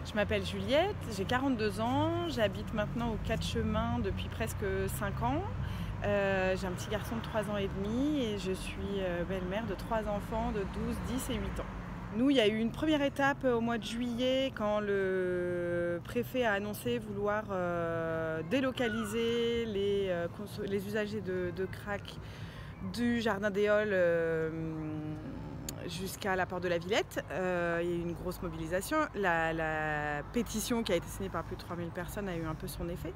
Je m'appelle Juliette, j'ai 42 ans, j'habite maintenant aux 4 Chemins depuis presque 5 ans. J'ai un petit garçon de 3 ans et demi et je suis belle-mère de 3 enfants de 12, 10 et 8 ans. Nous, il y a eu une première étape au mois de juillet quand le préfet a annoncé vouloir délocaliser les usagers de crack du jardin des Halles jusqu'à la porte de la Villette. Il y a eu une grosse mobilisation. La pétition qui a été signée par plus de 3000 personnes a eu un peu son effet.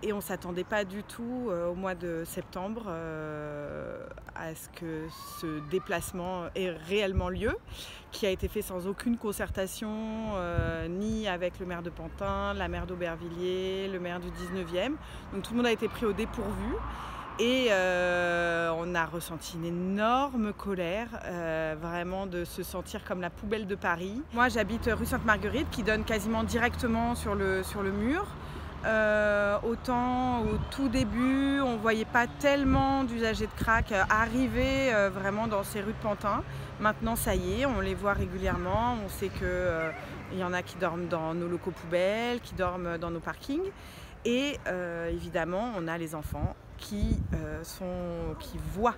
Et on ne s'attendait pas du tout au mois de septembre à ce que ce déplacement ait réellement lieu, qui a été fait sans aucune concertation, ni avec le maire de Pantin, la maire d'Aubervilliers, le maire du 19e. Donc tout le monde a été pris au dépourvu. Et on a ressenti une énorme colère, vraiment de se sentir comme la poubelle de Paris. Moi j'habite rue Sainte-Marguerite qui donne quasiment directement sur le mur. Autant au tout début on ne voyait pas tellement d'usagers de crack arriver vraiment dans ces rues de Pantin. Maintenant ça y est, on les voit régulièrement, on sait qu'il y en a qui dorment dans nos locaux poubelles, qui dorment dans nos parkings. Et évidemment, on a les enfants qui voient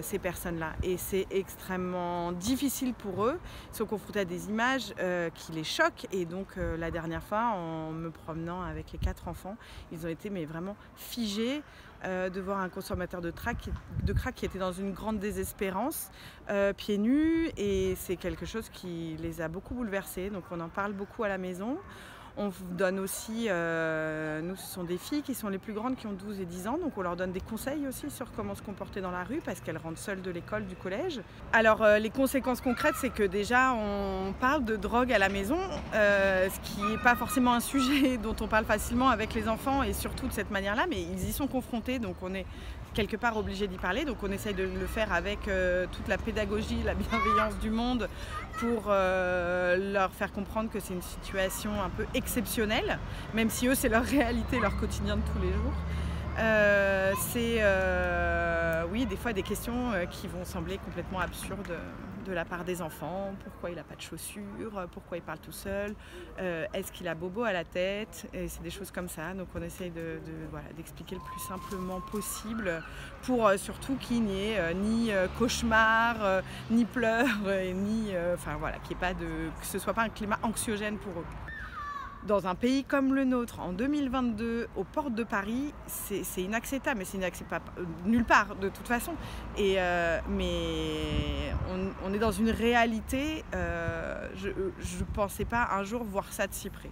ces personnes-là. Et c'est extrêmement difficile pour eux. Ils sont confrontés à des images qui les choquent. Et donc, la dernière fois, en me promenant avec les 4 enfants, ils ont été vraiment figés de voir un consommateur de crack qui était dans une grande désespérance, pieds nus. Et c'est quelque chose qui les a beaucoup bouleversés. Donc, on en parle beaucoup à la maison. On donne aussi, nous ce sont des filles qui sont les plus grandes qui ont 12 et 10 ans, donc on leur donne des conseils aussi sur comment se comporter dans la rue parce qu'elles rentrent seules de l'école, du collège. Alors les conséquences concrètes, c'est que déjà on parle de drogue à la maison, ce qui n'est pas forcément un sujet dont on parle facilement avec les enfants et surtout de cette manière-là, mais ils y sont confrontés, donc on est quelque part obligé d'y parler, donc on essaye de le faire avec toute la pédagogie, la bienveillance du monde pour leur faire comprendre que c'est une situation un peu exceptionnelle, même si eux c'est leur réalité, leur quotidien de tous les jours. Oui, des fois des questions qui vont sembler complètement absurdes de la part des enfants. Pourquoi il n'a pas de chaussures? Pourquoi il parle tout seul? Est-ce qu'il a bobo à la tête? Et c'est des choses comme ça. Donc on essaye d'expliquer le plus simplement possible pour surtout qu'il n'y ait ni cauchemar, ni pleurs, ni que ce soit pas un climat anxiogène pour eux. Dans un pays comme le nôtre, en 2022, aux portes de Paris, c'est inacceptable, mais c'est inacceptable nulle part de toute façon. Mais on est dans une réalité, je ne pensais pas un jour voir ça de si près.